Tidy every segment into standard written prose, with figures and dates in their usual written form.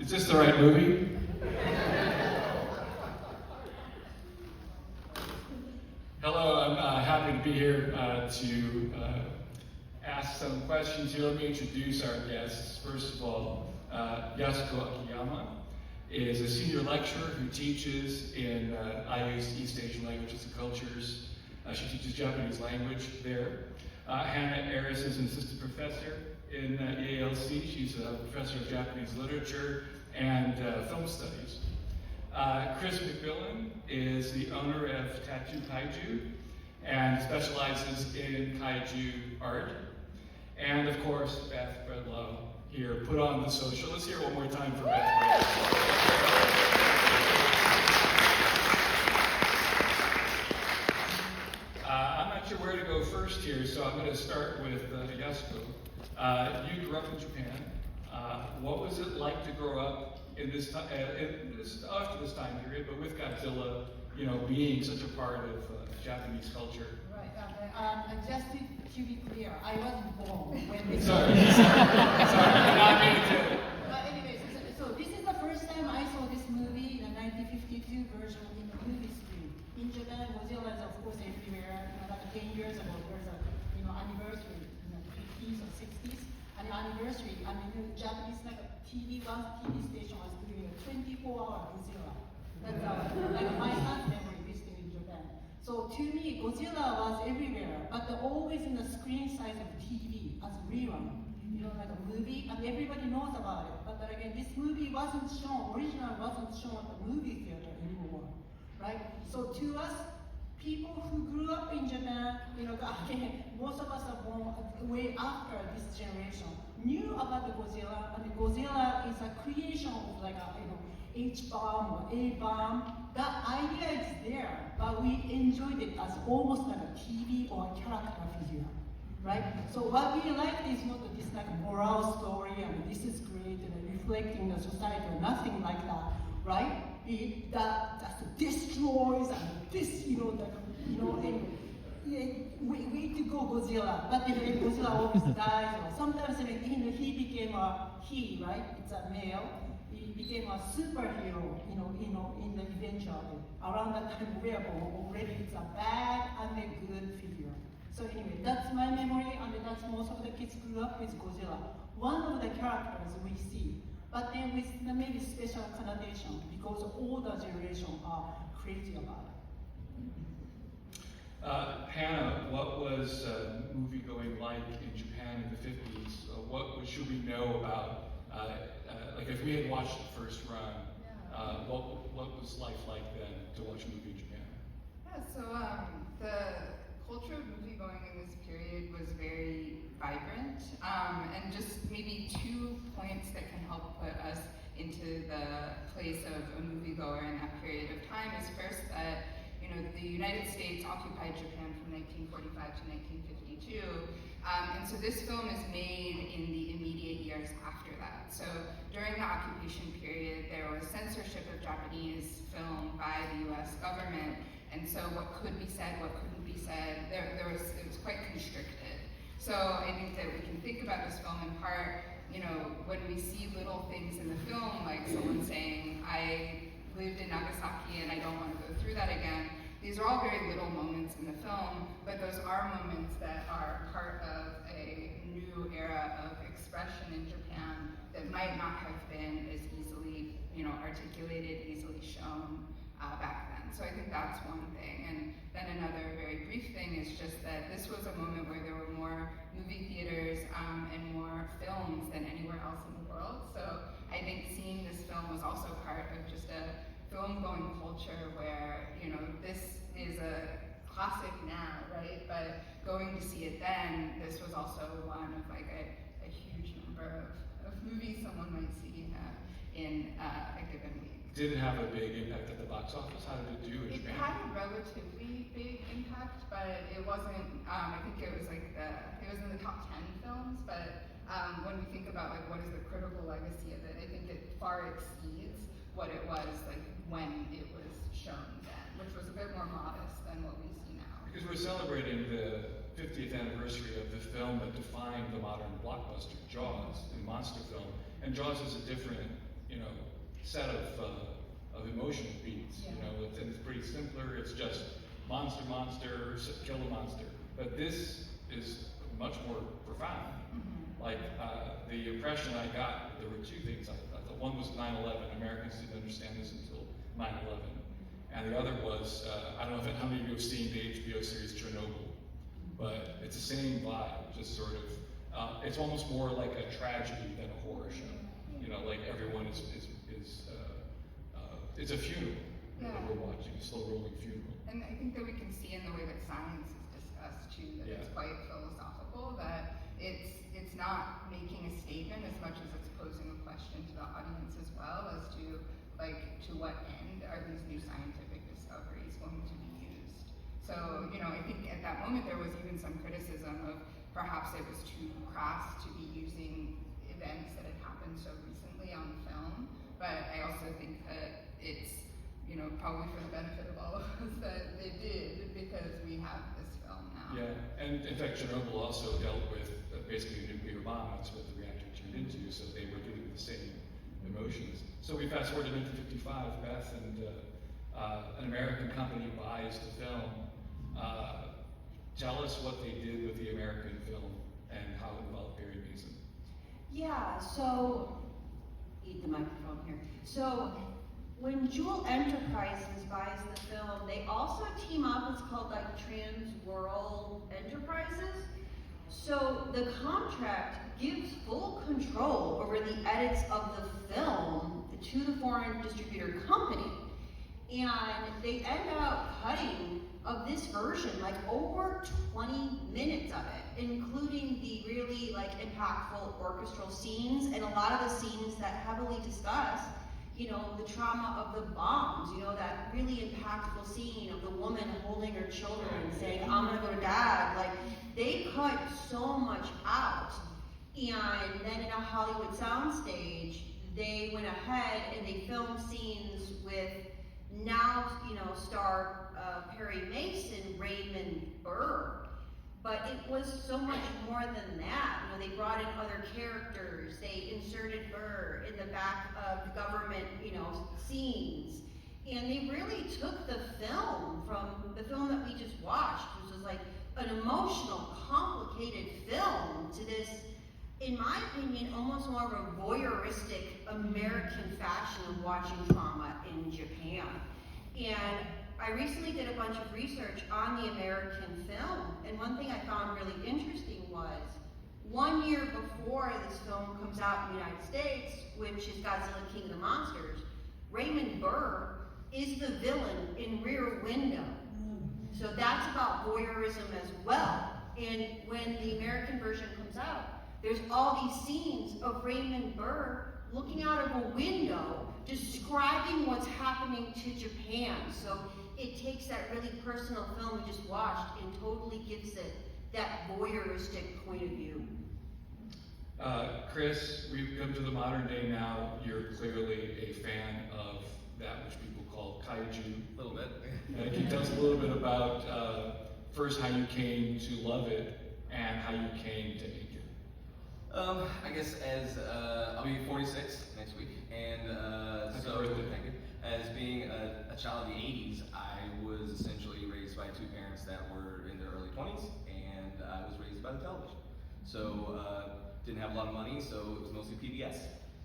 Is this the right movie? Hello, I'm happy to be here to ask some questions here. Let me introduce our guests. First of all, Yasuko Akiyama is a senior lecturer who teaches in IU's East Asian Languages and Cultures. She teaches Japanese language there. Hannah Aris is an assistant professor in EALC. She's a professor of Japanese literature and film studies. Chris McVillain is the owner of Tattoo Kaiju and specializes in kaiju art. And of course, Beth Bredlow here put on the social. Let's hear it one more time for Beth Bredlow. I'm not sure where to go first here, so I'm going to start with Yasuko. You grew up in Japan. What was it like to grow up in this time, after this time period, but with Godzilla, you know, being such a part of Japanese culture? Right. Just to be clear, I wasn't born when this. Sorry, I not mean to. But anyways, so this is the first time I saw this movie, the 1952 version in the movie screen. In Japan, Godzilla is of course everywhere. You know, like 10 years ago, there's a anniversary in the 50s or 60s. An anniversary. I mean, the Japanese TV station was doing a 24-hour Godzilla. That's like my son's memory visiting in Japan. So to me, Godzilla was everywhere, but always in the screen size of TV as a rerun. You know, like a movie, and everybody knows about it. But then again, this movie wasn't shown, original wasn't shown at the movie theater anymore, right? So to us, people who grew up in Japan, you know, again, most of us are born way after this generation, knew about the Godzilla, and the Godzilla is a creation of like a, H-bomb or A-bomb. That idea is there, but we enjoyed it as almost like a TV or a character figure, right? So what we liked is not this like moral story, this is great, and reflecting the society or nothing like that, right? That destroys and this, anyway. We to go Godzilla, but Godzilla always dies, or sometimes he became a he, right? It's a male. He became a superhero, in the eventually. Around that time we were born, already it's a bad and a good figure. So anyway, that's my memory, and that's most of the kids grew up with Godzilla. One of the characters we see, but then with maybe special connotation because all the generation are crazy about it. Hannah, what was movie going like in Japan in the 50s? What should we know about, like if we had watched the first run, what was life like then to watch a movie in Japan? Yeah, so the culture of movie going in this period was very vibrant, and just maybe 2 points that can help put us into the place of a moviegoer in that period of time is first that the United States occupied Japan from 1945 to 1952, and so this film is made in the immediate years after that. So during the occupation period, there was censorship of Japanese film by the U.S. government, and so what could be said, what couldn't be said, it was quite constricted. So I think that we can think about this film in part, when we see little things in the film, like someone saying, I lived in Nagasaki and I don't want to go through that again. These are all very little moments in the film, but those are moments that are part of a new era of expression in Japan that might not have been as easily, articulated, easily shown back then. So I think that's one thing. And then another very brief thing is just that this was a moment where there were more movie theaters and more films than anywhere else in the world. So I think seeing this film was also part of just a film-going culture where, this is a classic now, right? But going to see it then, this was also one of like a huge number of movies someone might see in a given week. Did it have a big impact at the box office? How did it do in Japan? It had a relatively big impact, but it wasn't, I think it was like it was in the top 10 films, but when we think about like what is the critical legacy of it, I think it far exceeds what it was like when it was shown then, which was a bit more modest than what we see now. Because we're celebrating the 50th anniversary of the film that defined the modern blockbuster, Jaws, in monster film. And Jaws is a different set of emotional beats. It's pretty simpler. It's just monster, kill a monster. But this is much more profound. Like the impression I got, there were two things. I thought one was 9/11. Americans didn't understand this until 9/11, and the other was I don't know how many of you have seen the HBO series Chernobyl, but it's the same vibe. Just sort of, it's almost more like a tragedy than a horror show. Like everyone is it's a funeral that we're watching, a slow rolling funeral. And I think that we can see in the way that science is discussed too, that it's quite philosophical, that it's not making a statement as much as it's posing a question to the audience as well as to what end are these new scientific discoveries going to be used. So, I think at that moment there was even some criticism of perhaps it was too crass to be using events that had happened so recently on film, but I also think that it's probably for the benefit of all of us that they did, because we have this film now. Yeah, and in fact Chernobyl also dealt with basically a nuclear bomb. That's what the reactor turned into, so they were dealing with the same emotions. So we fast forward to 1955, Beth, and an American company buys the film. Tell us what they did with the American film and how it involved Barry Mason. Yeah, so, eat the microphone here. So, when Jewel Enterprises buys the film, they also team up, it's called like Trans World Enterprises. So the contract gives full control over the edits of the film to the foreign distributor company. And they end up cutting of this version like over 20 minutes of it, including the really impactful orchestral scenes and a lot of the scenes that heavily discuss the trauma of the bombs, that really impactful scene of the woman holding her children and saying, I'm gonna go to dad. They cut so much out. And then in a Hollywood soundstage, they went ahead and they filmed scenes with now, star Perry Mason, Raymond Burr. But it was so much more than that. They brought in other characters. They inserted Burr in the back of government, scenes. And they really took the film from the film that we just watched, which was like an emotional, complicated film, to this, in my opinion, almost more of a voyeuristic American fashion of watching trauma in Japan. And I recently did a bunch of research on the American film, and one thing I found really interesting was 1 year before this film comes out in the United States, which is Godzilla King of the Monsters, Raymond Burr is the villain in Rear Window. So that's about voyeurism as well. And when the American version comes out, there's all these scenes of Raymond Burr looking out of a window, describing what's happening to Japan. So it takes that really personal film we just watched and totally gives it that voyeuristic point of view. Chris, we've come to the modern day now. You're clearly a fan of that which people call kaiju. A little bit. Can you tell us a little bit about first how you came to love it and how you came to hate it? I guess as I'll be 46 next week, and so thank you. As being a child of the 80s, I was essentially raised by two parents that were in their early 20s, and I was raised by the television. So didn't have a lot of money, so it was mostly PBS.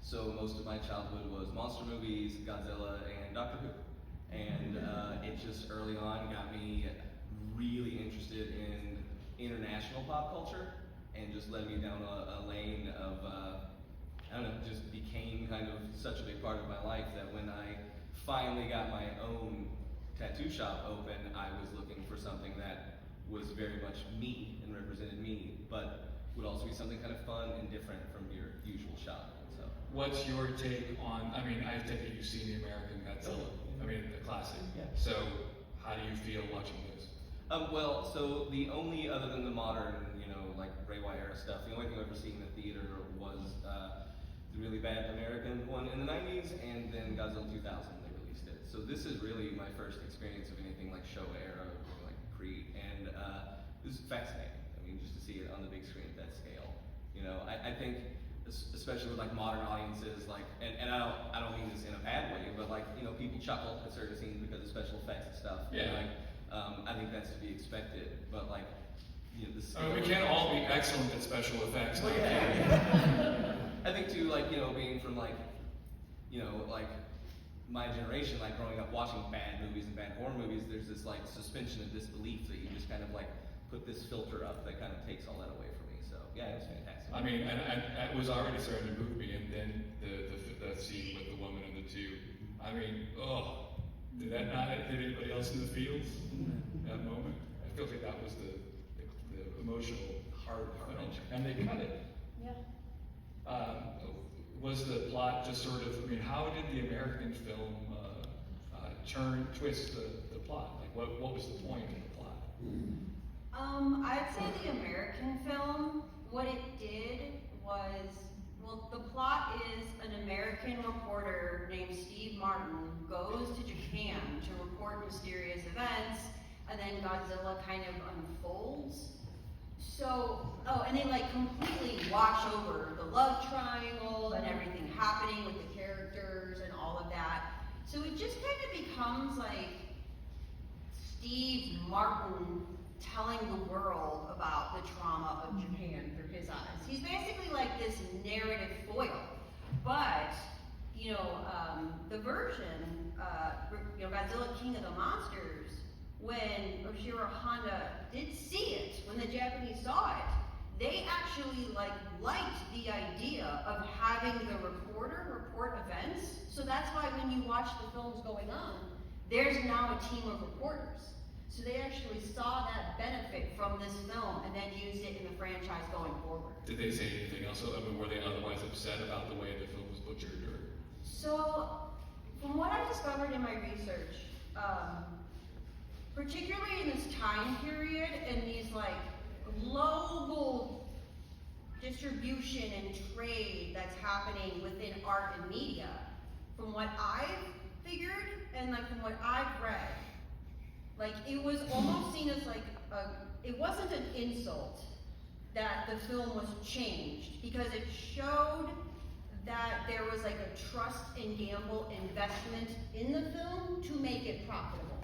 So most of my childhood was monster movies, Godzilla, and Doctor Who. And it just early on got me really interested in international pop culture, and just led me down a lane of, I don't know, just became kind of such a big part of my life that when I finally got my own tattoo shop open, I was looking for something that was very much me and represented me, but would also be something kind of fun and different from your usual shop. So, what's your take on, I take it you've seen the American Godzilla, the classic. Yeah. So how do you feel watching this? Well, so the only, other than the modern, like Ray Wire stuff, the only thing I've ever seen in the theater was the really bad American one in the 90s, and then Godzilla 2000, they released it. So this is really my first experience of anything like Showa era, or like pre, and this is fascinating. Just to see it on the big screen at that scale. I think especially with like modern audiences, like, and I don't mean this in a bad way, but like, you know, people chuckle at certain scenes because of special effects and stuff. Yeah. And, like, I think that's to be expected, but like, you know, this. I mean, we can't all be excellent at special effects. Well, yeah. I think too, like, you know, being from like, you know, like my generation, like growing up watching bad movies and bad horror movies, there's this like suspension of disbelief that you just kind of like put this filter up that kind of takes all that away from me. So yeah, it was fantastic. I mean, and it was already starting to move me, and then the scene with the woman and the two. I mean, oh, did that not hit anybody else in the fields? That moment, I feel like that was the emotional heart wrench, and they cut it. Yeah. Was the plot just sort of? I mean, how did the American film twist the plot? Like, what was the point of the plot? I'd say the American film, what it did was, well, the plot is an American reporter named Steve Martin goes to Japan to report mysterious events, and then Godzilla kind of unfolds. So, and they like completely wash over the love triangle and everything happening with the characters and all of that. So it just kind of becomes like Steve Martin telling the world about the trauma of Japan through his eyes. He's basically like this narrative foil. But, you know, the version, you know, Godzilla King of the Monsters, when Oshiro Honda did see it, when the Japanese saw it, they actually liked the idea of having the reporter report events. So that's why when you watch the films going on, there's now a team of reporters. So they actually saw that benefit from this film and then used it in the franchise going forward. Did they say anything else? I mean, were they otherwise upset about the way the film was butchered? Or? So, from what I discovered in my research, particularly in this time period and these like global distribution and trade that's happening within art and media, from what I've figured and like from what I've read, like it was almost seen as like it wasn't an insult that the film was changed because it showed that there was like a trust and gamble investment in the film to make it profitable,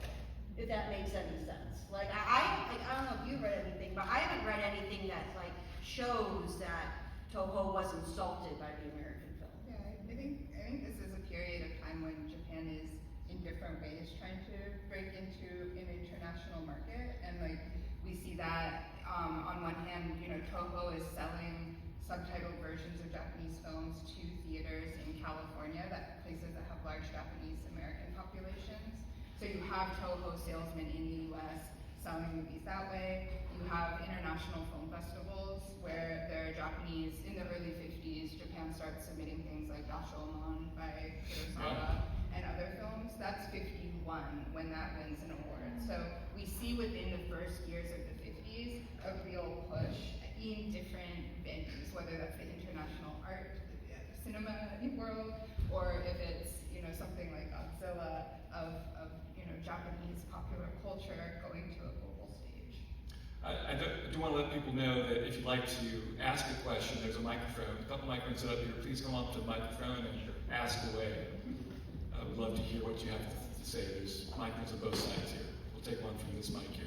if that makes any sense. Like I don't know if you've read anything, but I haven't read anything that like shows that Toho was insulted by the American film. Yeah, I think this is a period of time when Japan is in different ways trying to break into an international market, and like we see that on one hand, you know, Toho is selling subtitled versions of Japanese films to theaters in California, that places that have large Japanese American populations. So you have Toho salesmen in the US selling movies that way. You have international film festivals where there are Japanese, in the early 50s, Japan starts submitting things like Rashomon by Kurosawa and other films. That's 51 when that wins an award. So we see within the first years of the 50s a real push in different venues, whether that's the international art, the cinema world, or if it's, you know, something like Godzilla of you know, Japanese popular culture going to a global stage. I do want to let people know that if you'd like to ask a question, there's a microphone, a couple microphones set up here. Please come up to the microphone and ask away. I would love to hear what you have to say. There's microphones on both sides here. We'll take one from this mic here.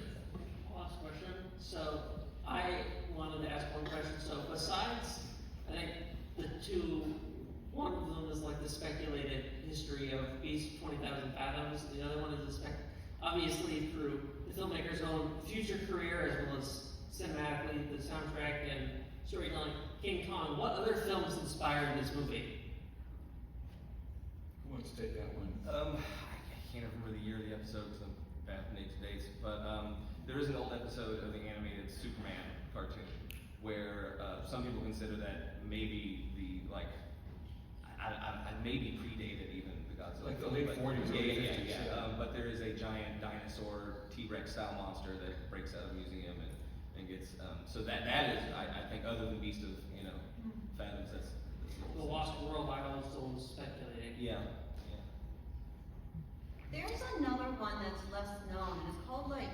Last question. So I wanted to ask one question. So besides, I think the two, one of them is like the speculated history of Beast 20,000 Fathoms. The other one is obviously through the filmmaker's own future career as well as cinematically, the soundtrack and storytelling. King Kong. What other films inspired this movie? Who wants to take that one? I can't remember the year of the episode because I'm bad with dates, but there is an old episode of the animated Superman cartoon where some people consider that maybe I maybe predated even the Godzilla. Like the late 40s, early 50s. Yeah. But there is a giant dinosaur T-Rex style monster that breaks out of a museum and gets so that is I think other than Beast of, you know, Fathoms, that's The Lost World. I also was speculating. yeah. There's another one that's less known, and it's called like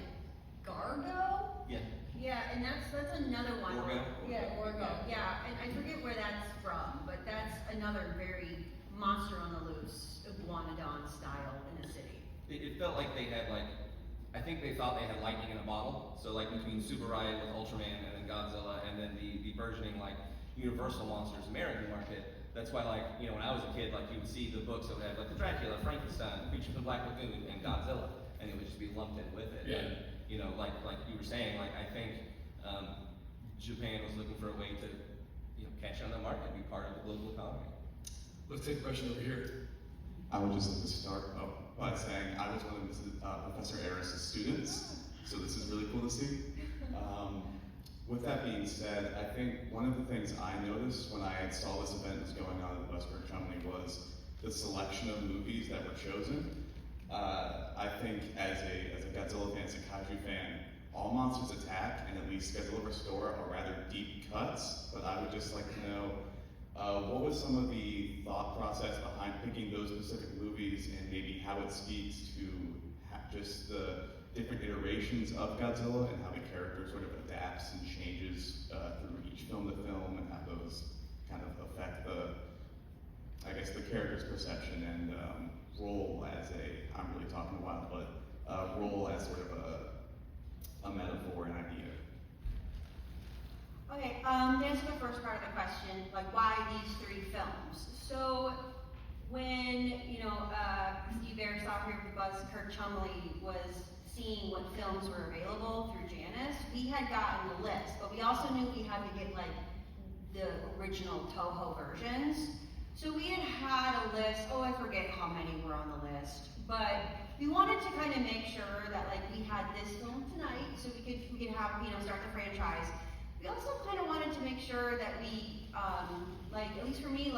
Gargo. Yeah. Yeah, and that's another one. Gorgo? Yeah, Gorgo. Yeah, and I forget where that's from. another very monster on the loose, iguanodon style in a city. It felt like they had I think they thought they had lightning in a bottle. So between Super Riot with Ultraman and then Godzilla and then the burgeoning Universal Monsters American market. That's why when I was a kid, you would see the books that would have the Dracula, Frankenstein, Creature from the Black Lagoon, and Godzilla, and it would just be lumped in with it. Yeah. And, like you were saying, I think Japan was looking for a way to catch on that market and be part of the global economy. Let's take a question over here. I would just like to start by saying I was one of Professor Aris' students, so this is really cool to see. With that being said, I think one of the things I noticed when I saw this event was going on at the Buskirk Chumley was the selection of movies that were chosen. I think as a Godzilla fan, as a kaiju fan, All Monsters Attack and at least Godzilla Restore are rather deep cuts, but I would just like to know what was some of the thought process behind picking those specific movies and maybe how it speaks to just the different iterations of Godzilla and how the character sort of adapts and changes through each film to film and how those kind of affect the character's perception and role as I'm really talking a while, but role as sort of a metaphor, an idea. Okay, to answer the first part of the question, why these 3 films? So when, Steve Volan here at Buskirk Chumley was seeing what films were available through Janice, we had gotten the list, but we also knew we had to get the original Toho versions. So we had a list, I forget how many were on the list, but we wanted to kind of make sure that we had this film tonight, so we could have, start the franchise. We also kind of wanted to make sure that we, at least for me,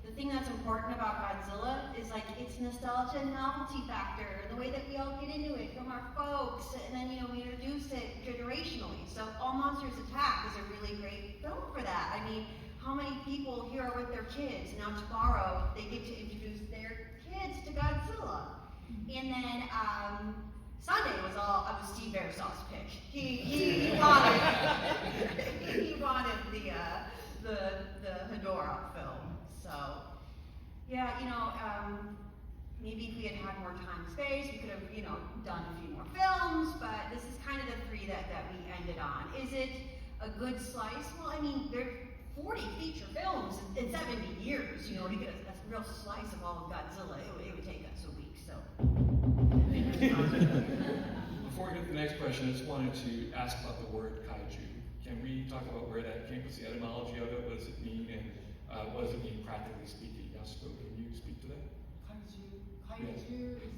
the thing that's important about Godzilla is its nostalgia and novelty factor, and the way that we all get into it from our folks, and then we introduce it generationally. So All Monsters Attack is a really great film for that. I mean, how many people here are with their kids? Now tomorrow they get to introduce their kids to Godzilla. And then Sunday was Steve Volan's pick. He wanted the Hedorah film. So yeah, maybe if we had had more time and space, we could have done a few more films. But this is kind of the 3 that we ended on. Is it a good slice? Well, I mean, there are 40 feature films in 70 years. To get a real slice of all of Godzilla, it would take us a week. So. Before we get to the next question, I just wanted to ask about the word kaiju. Can we talk about where that came? What's the etymology of it? What does it mean? And what does it mean practically speaking? Yasuko, can you speak to that? Kaiju is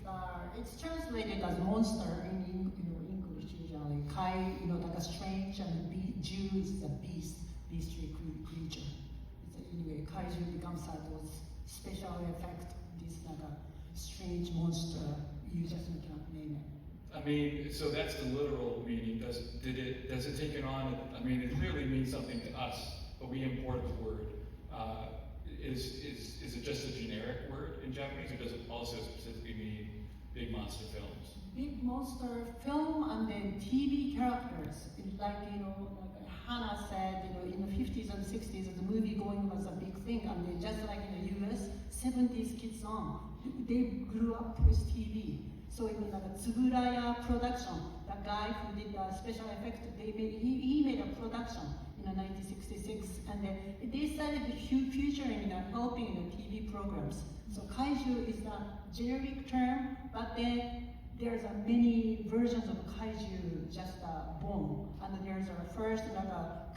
it's translated as monster in English usually. Kai, like a strange, and Ju is a beastly creature. Anyway, kaiju becomes those special effect. This a strange monster. You just can't name it. I mean, so that's the literal meaning. Does it take it on? I mean, it really means something to us, but we import the word. Is it just a generic word in Japanese, or does it also specifically mean big monster films? Big monster film and then TV characters. Like Hannah said, in the 50s and 60s, the movie going was a big thing, and then just like in the US, 70s kids on, they grew up with TV. So even Tsuburaya production, the guy who did the special effects, he made a production in 1966, and then they started featuring helping the TV programs. So kaiju is the generic term, but then there's many versions of kaiju just born, and there's a first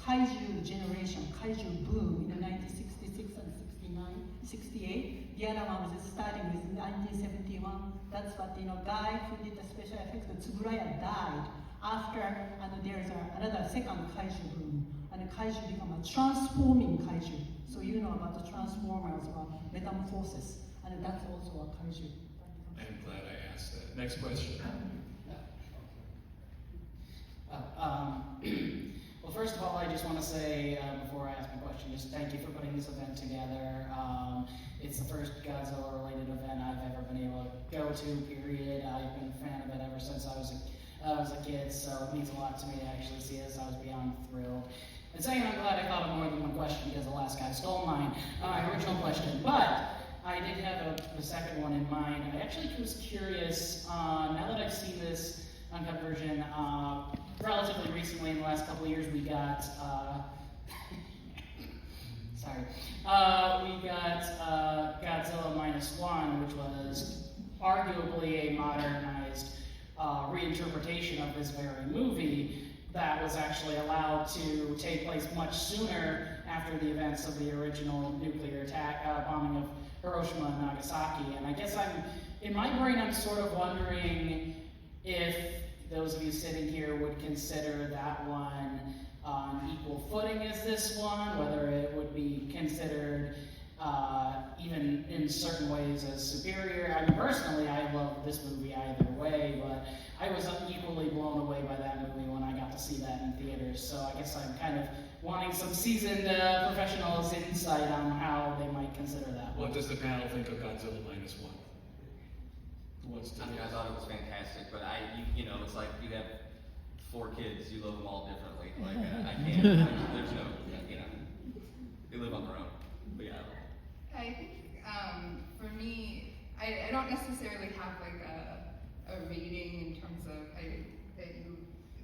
kaiju generation, kaiju boom in the 1966 and 68. The other one was starting with 1971. That's what guy who did the special effects, Tsuburaya died after, and there's another second kaiju boom, and the kaiju become a transforming kaiju. So about the transformers or metamorphosis, and that's also a kaiju. I'm glad I asked that. Next question. Well, first of all, I just want to say, before I ask my question, just thank you for putting this event together. It's the first Godzilla-related event I've ever been able to go to, period. I've been a fan of it ever since I was a kid, so it means a lot to me to actually see this. I was beyond thrilled. And second, I'm glad I thought of more than one question. question because the last guy stole mine, my original question. But I did have the second one in mind. I actually was curious, now that I've seen this uncut version, relatively recently in the last couple of years, we got, we got Godzilla -1, which was arguably a modernized reinterpretation of this very movie that was actually allowed to take place much sooner after the events of the original nuclear attack, bombing of Hiroshima and Nagasaki. And I guess in my brain, I'm sort of wondering if those of you sitting here would consider that one on equal footing as this one, whether it would be considered even in certain ways as superior. I mean, personally, I love this movie either way, but I was equally blown away by that movie when I got to see that in theaters. So I guess I'm kind of wanting some seasoned professionals' insight on how they might consider that. What does the panel think of Godzilla -1? Who wants to? I mean, I thought it was fantastic, but you know, it's like you have 4 kids, you love them all differently. Like, I can't, there's no, you know, they live on their own. But yeah. I think for me, I don't necessarily have like a rating in terms of that you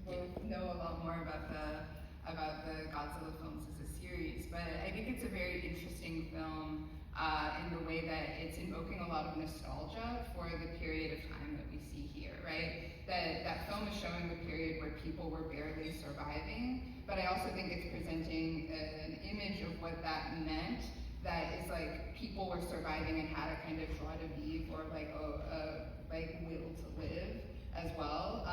both know a lot more about the Godzilla films as a series, but I think it's a very interesting film in the way that it's invoking a lot of nostalgia for the period of time that we see here, right? That film is showing the period where people were barely surviving, but I also think it's presenting an image of what that meant, that is like people were surviving and had a kind of joie de vivre or like a will to live as well,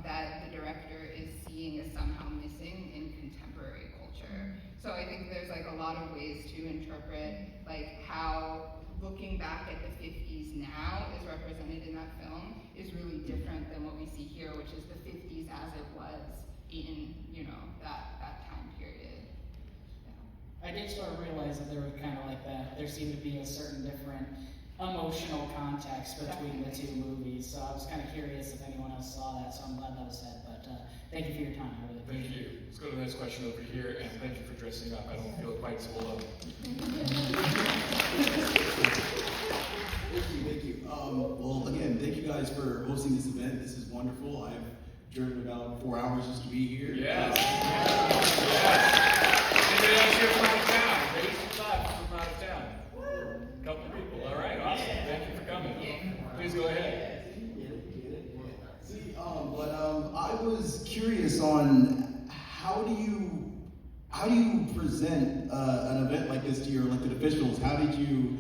that the director is seeing as somehow missing in contemporary culture. So I think there's like a lot of ways to interpret like how looking back at the 50s now is represented in that film is really different than what we see here, which is the 50s as it was in, you know, that time period. I did sort of realize that there was kind of like that, there seemed to be a certain different emotional context between the two movies, so I was kind of curious if anyone else saw that, so I'm glad that was said, but thank you for your time, I really appreciate it. Thank you. Let's go to the next question over here, and thank you for dressing up. I don't feel quite so alone. Thank you. Well, again, thank you guys for hosting this event. This is wonderful. I've driven about 4 hours just to be here. Yes. Anybody else here from out of town? Raise your flag from out of town. Couple people. All right. Awesome. Thank you for coming. Please go ahead. See, I was curious on how do you present an event like this to your elected officials? How did you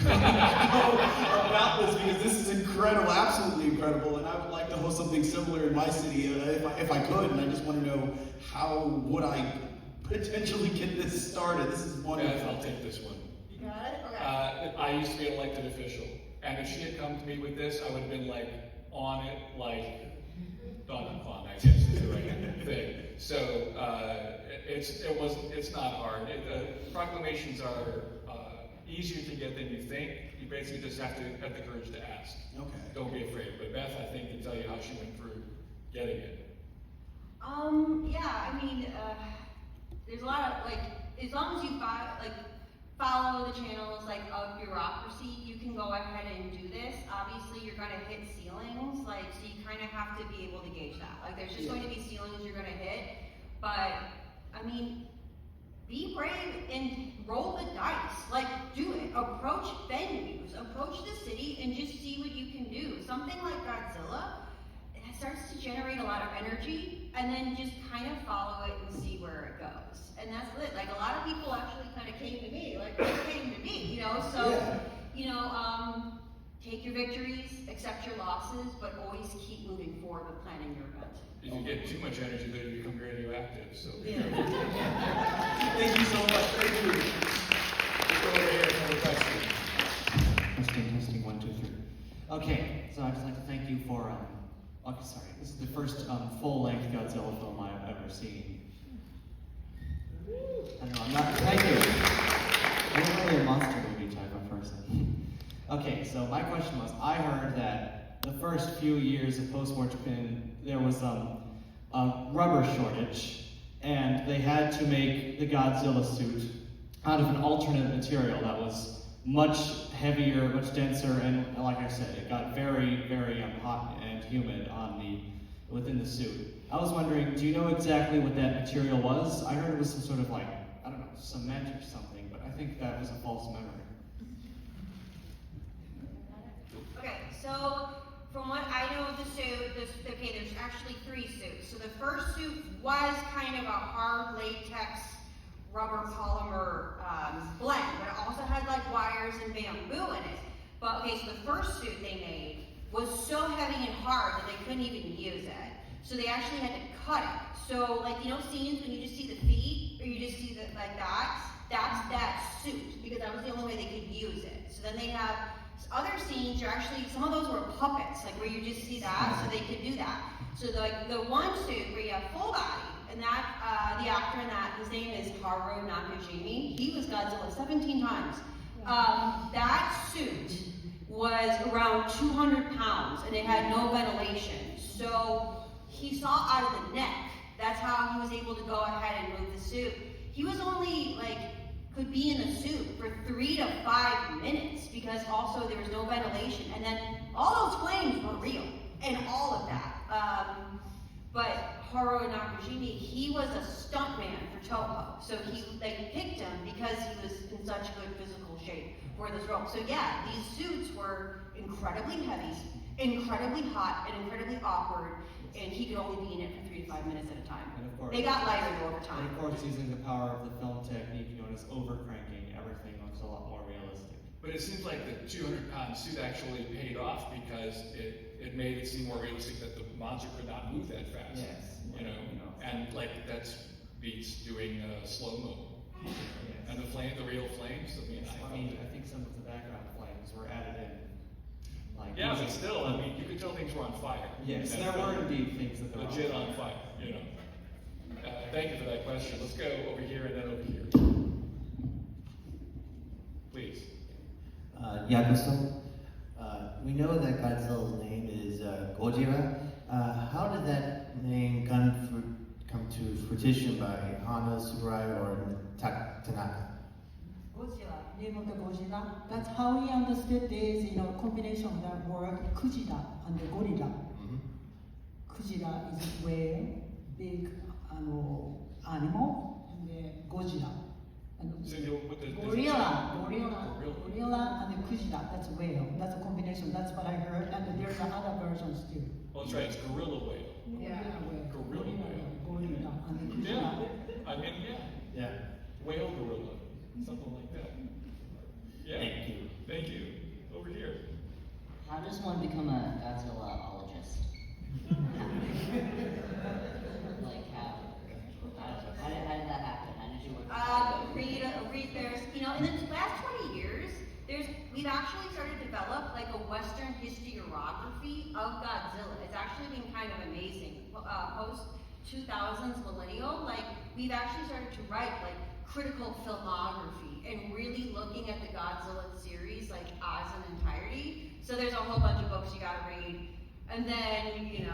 go about this? Because this is incredible, absolutely incredible, and I would like to host something similar in my city if I could. And I just want to know how would I potentially get this started. This is wonderful. Beth, I'll take this one. You got it? Okay. I used to be an elected official, and if she had come to me with this, I would have been like on it, like on, I guess is the right thing. So it's not hard. Proclamations are easier to get than you think. You basically just have to have the courage to ask. Okay. Don't be afraid. But Beth, I think, can tell you how she went through getting it. Yeah, I mean, there's a lot of, like, as long as you follow the channels, like, of bureaucracy, you can go ahead and do this. Obviously, you're gonna hit ceilings, like, so you kind of have to be able to gauge that. Like, there's just going to be ceilings you're gonna hit, but, I mean, be brave and roll the dice. Like, do it. Approach venues, approach the city, and just see what you can do. Something like Godzilla, it starts to generate a lot of energy, and then just kind of follow it and see where it goes. And that's it. Like, a lot of people actually kind of came to me, like, they came to me, you know? So, you know, take your victories, accept your losses, but always keep moving forward with planning your event. If you get too much energy, then you become radioactive. So. Yeah. Thank you so much. Thank you. Let's go over here for the question. Testing, 1, 2, 3. Okay, so I'd just like to thank you for, okay, sorry, this is the first full-length Godzilla film I've ever seen. I don't know, I'm not, thank you. I'm really a monster movie type of person. Okay, so my question was, I heard that the first few years of post-war Japan, there was a rubber shortage, and they had to make the Godzilla suit out of an alternate material that was much heavier, much denser, and like I said, it got very, very hot and humid within the suit. I was wondering, do you know exactly what that material was? I heard it was some sort of like, I don't know, cement or something, but I think that was a false memory. Okay, so from what I know of the suit, there's actually 3 suits. So the first suit was kind of a hard latex rubber polymer blend, but it also had like wires and bamboo in it. But okay, so the first suit they made was so heavy and hard that they couldn't even use it. So they actually had to cut it. So like, you know, scenes when you just see the feet, or you just see the, like that's that suit, because that was the only way they could use it. So then they have other scenes, some of those were puppets, like where you just see that, so they could do that. So the one suit where you have full body, and that, the actor in that, his name is Haru Nakajimi. He was Godzilla 17 times. That suit was around 200 pounds, and it had no ventilation. So he saw out of the neck. That's how he was able to go ahead and move the suit. He was only could be in the suit for 3 to 5 minutes, because also there was no ventilation. And then all those flames were real, and all of that. But Haru Nakajimi, he was a stuntman for Toho. So they picked him because he was in such good physical shape for this role. So yeah, these suits were incredibly heavy, incredibly hot, and incredibly awkward. And he could only be in it for 3 to 5 minutes at a time. And of course, they got lighter over time. And of course, using the power of the film technique known as overcranking, everything looks a lot more realistic. But it seems like the 200-pound suit actually paid off, because it made it seem more realistic that the monster could not move that fast. Yes. You know, and that's beats doing slow-mo. Yes. And the real flames, I think some of the background flames were added in. Yeah, but still, you could tell things were on fire. Yes, there were indeed things that were legit on fire, you know. Thank you for that question. Let's go over here and then over here. Please. Yakuso, we know that Godzilla's name is Gojira. How did that name come to fruition by Hana, Tsuburaya, or Tanaka? Godzilla, name of the Godzilla. That's how we understood this, combination of that word Kujira and the gorilla. Kujira is whale, big animal, and the Godzilla. And So gorilla and the Kujira, that's whale. That's a combination, that's what I heard, and there's other versions too. Oh, that's right, it's gorilla whale. Yeah. Gorilla whale. Gorilla and the Kujira. Yeah. Whale gorilla, something like that. Yeah. Thank you. Thank you. Over here. How does one become a Godzilla-ologist? How did that happen? How did you work? Read there's, in the last 20 years, we've actually started to develop a Western historiography of Godzilla. It's actually been kind of amazing. Post 2000s millennial, we've actually started to write critical filmography and really looking at the Godzilla series as an entirety. So there's a whole bunch of books you gotta read, and then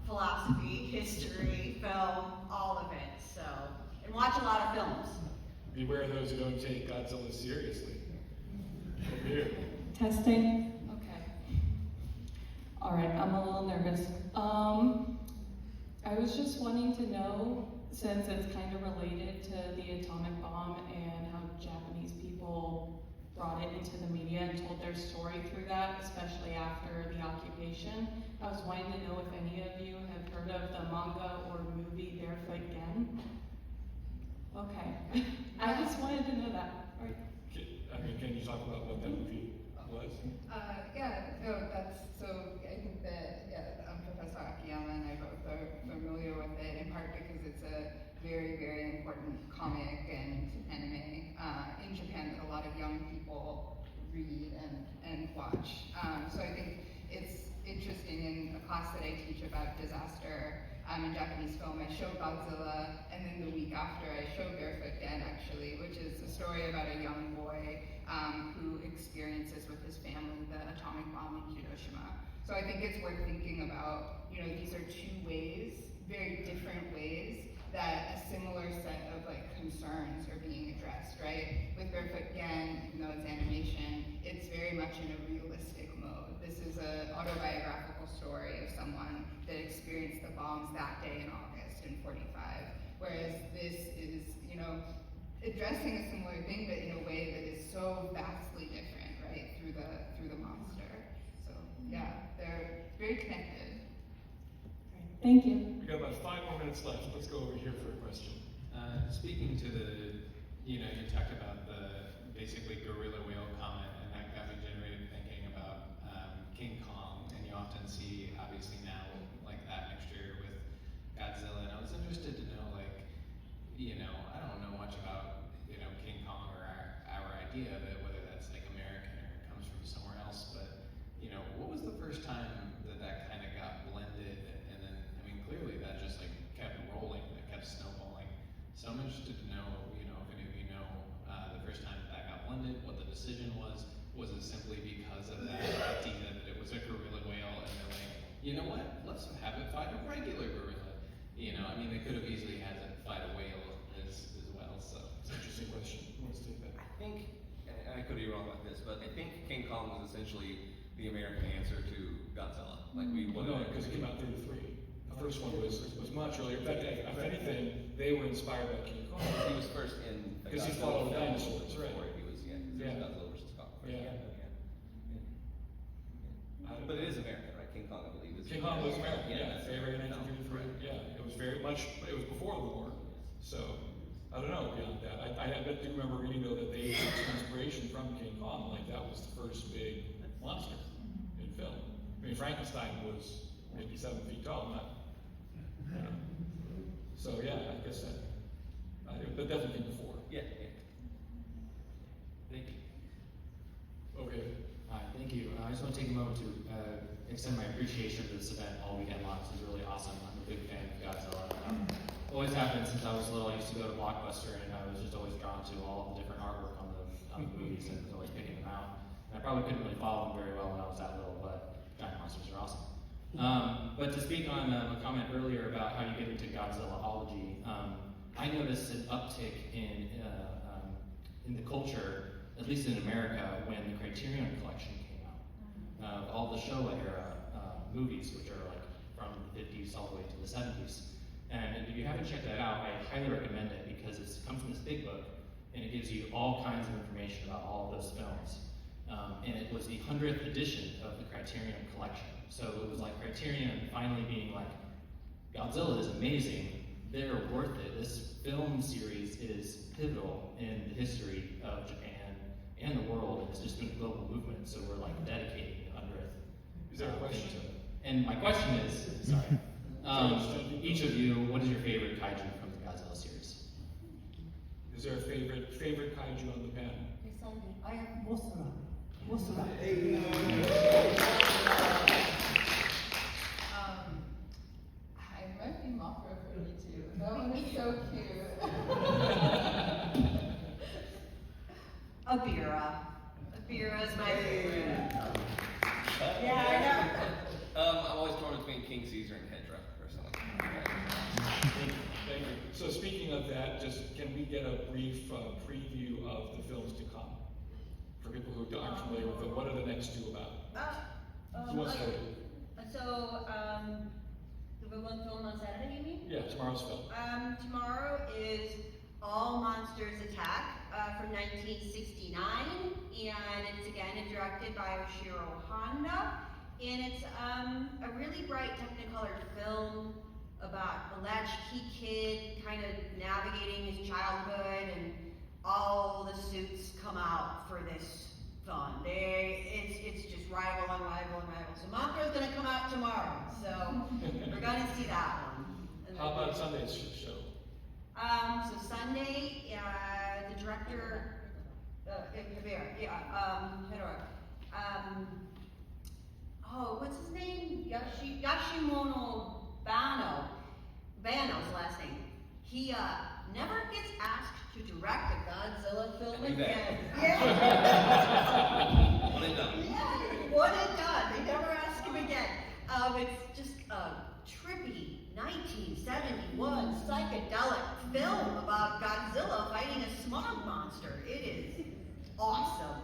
philosophy, history, film, all of it. So, and watch a lot of films. Beware of those who don't take Godzilla seriously. Over here. Testing. Okay. All right, I'm a little nervous. I was just wanting to know, since it's kind of related to the atomic bomb and how Japanese people brought it into the media and told their story through that, especially after the occupation. I was wanting to know if any of you have heard of the manga or movie Barefoot Gen. Okay. I just wanted to know that. Right. Can you talk about what that movie was? I think that, Professor Akiyama and I both are familiar with it, in part because it's a very, very important comic and anime in Japan that a lot of young people read and watch. So I think it's interesting. In a class that I teach about disaster in Japanese film, I show Godzilla, and then the week after I show Barefoot Gen, actually, which is a story about a young boy who experiences with his family the atomic bomb in Hiroshima. So I think it's worth thinking about, these are 2 ways, very different ways, that a similar set of like concerns are being addressed, right? With Barefoot, again, even though it's animation, it's very much in a realistic mode. This is an autobiographical story of someone that experienced the bombs that day in August in 45, whereas this is, you know, addressing a similar thing, but in a way that is so vastly different, right? Through the monster. So yeah, they're very connected. Thank you. We got about 5 more minutes left. Let's go over here for a question. Speaking to the, you talked about the basically gorilla whale comment, and that got me generated thinking about King Kong, and you often see, obviously now, like that mixture with Godzilla, and I was interested to know, like, I don't know much about, King Kong or our idea of it, whether that's like American or it comes from somewhere else, but, what was the first time that kind of got blended, and then, clearly that just like kept rolling, it kept snowballing. So I'm interested to know, if any of you know, the first time that got blended, what the decision was. Was it simply because of that idea that it was a gorilla whale, and they're like, you know what, let's have it fight a regular gorilla? They could have easily had it fight a whale as well, so. It's an interesting question. Who wants to take that? I think, and I could be wrong about this, but I think King Kong was essentially the American answer to Godzilla. Like Well, no, because it came out 33. The first one was much earlier. In fact, if anything, they were inspired by King Kong. He was first in the Because he Godzilla followed film dinosaurs, right? before he was, Yeah. Godzilla versus Kong. Yeah. But it is American, right? King Kong, I believe, is King Kong was American, yeah. that's February right. 1933. Yeah, it was very much, it was before the war. So, I don't know beyond that. I do remember reading, though, that they took some inspiration from King Kong. Like, that was the first big monster in film. Frankenstein was maybe 7 feet tall, not. So yeah, I guess that, but definitely before. Yeah. Thank you. Okay. Hi, thank you. I just want to take a moment to extend my appreciation for this event all weekend long. This is really awesome. I'm a big fan of Godzilla. Always happened since I was little. I used to go to Blockbuster, and I was just always drawn to all of the different artwork on the movies, and was always picking them out. And I probably couldn't really follow them very well when I was that little, but giant monsters are awesome. But to speak on a comment earlier about how you get into Godzillaology, I noticed an uptick in the culture, at least in America, when the Criterion Collection came out. All the Showa era movies, which are like from the 50s all the way to the 70s. And if you haven't checked that out, I highly recommend it because it comes in this big book, and it gives you all kinds of information about all of those films. And it was the 100th edition of the Criterion Collection. So it was like Criterion finally being like, Godzilla is amazing, they're worth it. This film series is pivotal in the history of Japan and the world, and it's just been a global movement, so we're like dedicating the 100th. Is there a question? And my question is, sorry, each of you, what is your favorite kaiju from the Godzilla series? Is there a favorite kaiju on the panel? I have Mothra. I might be Mothra for me too. That one is so cute. Abira. Abira is my favorite. Yeah, I know. I'm always torn between King Caesar and Hedra, personally. Thank you. So speaking of that, just can we get a brief preview of the films to come? For people who aren't familiar with them, what are the next two about? Who wants to go? So, the one film on Saturday, you mean? Yeah, tomorrow's film. Tomorrow is All Monsters Attack from 1969, and it's again directed by Oshiro Honda, and it's a really bright Technicolor film about a latchkey kid kind of navigating his childhood, and all the suits come out for this fun. It's just rival on rival on rival. So Mothra's gonna come out tomorrow, so we're gonna see that one. And How about Sunday's show? So Sunday, the director, what's his name? Yoshimono Bano's last name. He never gets asked to direct a Godzilla film again. Yeah. One and done. Yeah, one and done. They never ask him again. It's just a trippy 1971 psychedelic film about Godzilla fighting a smog monster. It is awesome.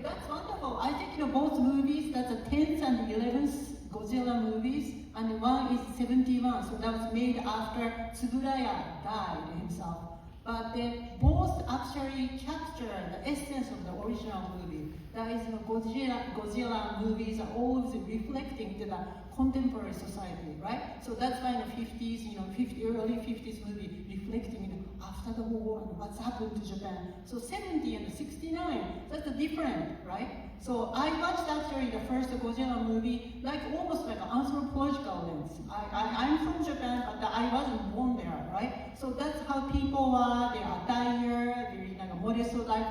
That's wonderful. I think both movies, that's the 10th and 11th Godzilla movies, and one is 71, so that was made after Tsuburaya died himself. But they both actually capture the essence of the original movie. That is, Godzilla movies are always reflecting to the contemporary society, right? So that's why in the 50s, early 50s movie reflecting after the war and what's happened to Japan. So 70 and 69, that's different, right? So I watched actually the first Godzilla movie almost like an anthropological lens. I'm from Japan, but I wasn't born there, right? So that's how people are, their attire, their modest life,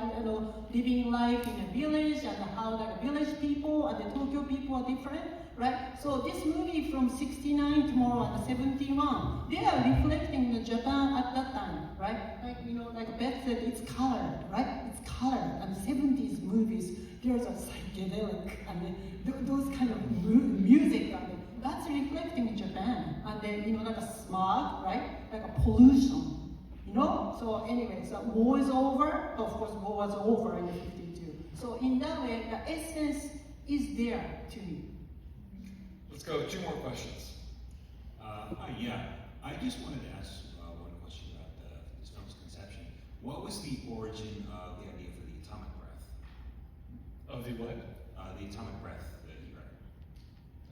living life in a village, and how the village people and the Tokyo people are different, right? So this movie from 69 tomorrow and 71, they are reflecting the Japan at that time, right? Like Beth said, it's colored, right? It's colored, and 70s movies, there's a psychedelic and those kind of music, and that's reflecting Japan. And then, like a smog, right? Like a pollution, So anyway, so war is over. Of course, war was over in 52. So in that way, the essence is there to me. Let's go, 2 more questions. Yeah, I just wanted to ask one question about this film's conception. What was the origin of the idea for the atomic breath? Of the what? The atomic breath that you read.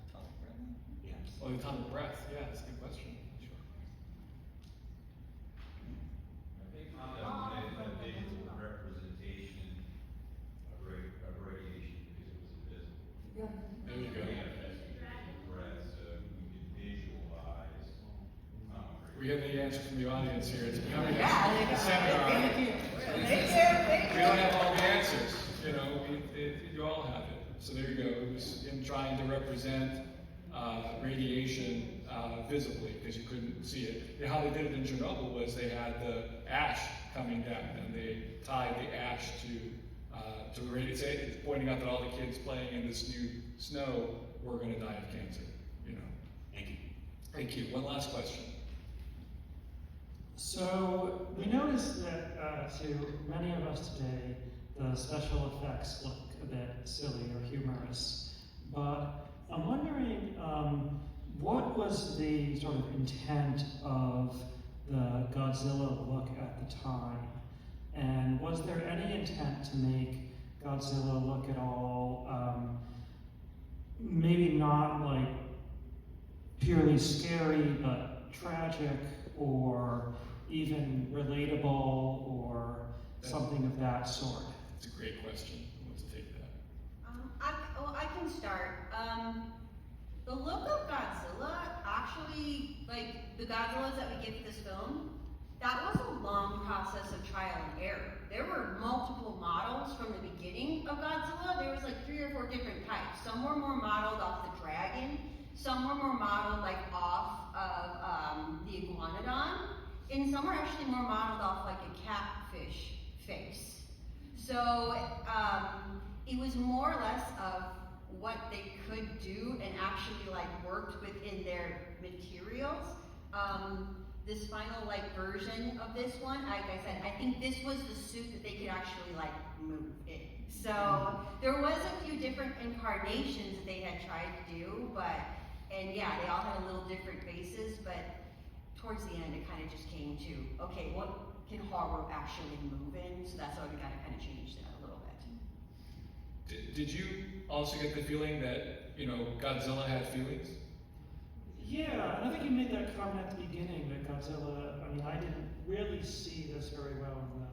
Atomic breath? Yeah. Oh, the atomic breath. Yeah, that's a good question. Sure. I think a visual representation of radiation because it was invisible. Yeah. There you go. Breath, so you can visualize We have the answer from the audience here. It's becoming a Thank seminar. you. We don't have all the answers, you all have it. So there you go. It was him trying to represent radiation visibly because you couldn't see it. How they did it in Chernobyl was they had the ash coming down and they tied the ash to the radiation, pointing out that all the kids playing in this new snow were going to die of cancer. Thank you. Thank you. One last question. So we noticed that to many of us today, the special effects look a bit silly or humorous. But I'm wondering, what was the sort of intent of the Godzilla look at the time? And was there any intent to make Godzilla look at all, maybe not like purely scary, but tragic or even relatable or something of that sort? It's a great question. Who wants to take that? I can start. The look of Godzilla, actually, like the Godzillas that we get for this film, that was a long process of trial and error. There were multiple models from the beginning of Godzilla. There was like 3 or 4 different types. Some were more modeled off the dragon. Some were more modeled off of the iguanodon. And some were actually more modeled off like a catfish face. So it was more or less of what they could do and actually worked within their materials. This final version of this one, like I said, I think this was the suit that they could actually move in. So there was a few different incarnations that they had tried to do, and yeah, they all had a little different faces, but towards the end it kind of just came to, okay, what can horror actually move in? So that's why we got to kind of change that a little bit. Did you also get the feeling that, Godzilla had feelings? Yeah, and I think you made that comment at the beginning that Godzilla, I didn't really see this very well in the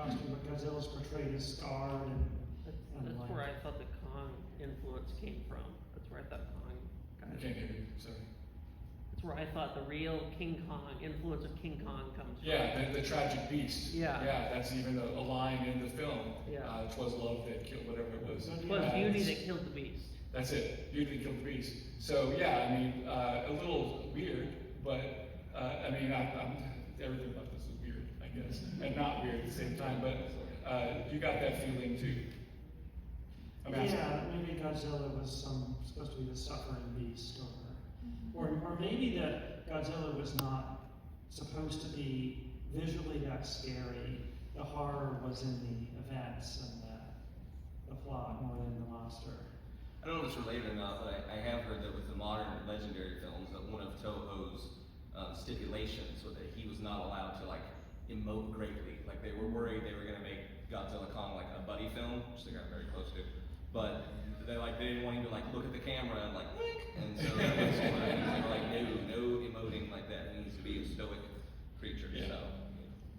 costume, but Godzilla's portrayed as scarred and That's where I thought the Kong influence came from. That's where I thought Kong got I can't hear you, sorry. That's where I thought the real King Kong, influence of King Kong comes from. Yeah, the tragic beast. Yeah. Yeah, that's even a line in the film. Yeah. 'Twas love that killed, whatever it was. It was beauty that killed the beast. That's it, beauty that killed the beast. So yeah, a little weird, but everything about this is weird, I guess, and not weird at the same time, but you got that feeling too. Yeah, maybe Godzilla was supposed to be the suffering beast, or maybe that Godzilla was not supposed to be visually that scary. The horror was in the events and the plot more than the monster. I don't know if it's related or not, but I have heard that with the modern legendary films, that one of Toho's stipulations was that he was not allowed to like emote greatly. Like they were worried they were going to make Godzilla Kong like a buddy film, which they got very close to, but they didn't want him to like look at the camera and like wink, and so that was one of the things they were like, no emoting like that. He needs to be a stoic creature. Yeah. So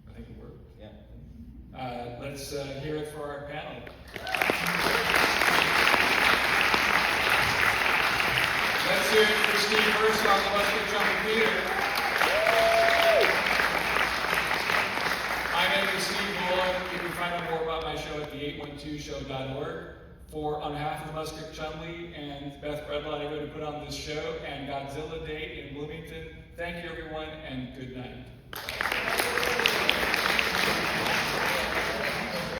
I think it worked. yeah. Let's hear it for our panel. Let's hear it for Steve first on the Buskirk Chumley Theater. My name is Steve Volan. You can find out more about my show at the812show.org. On behalf of the Buskirk Chumley and Beth Breadlot, everybody who put on this show, and Godzilla Day in Bloomington, thank you everyone, and good night.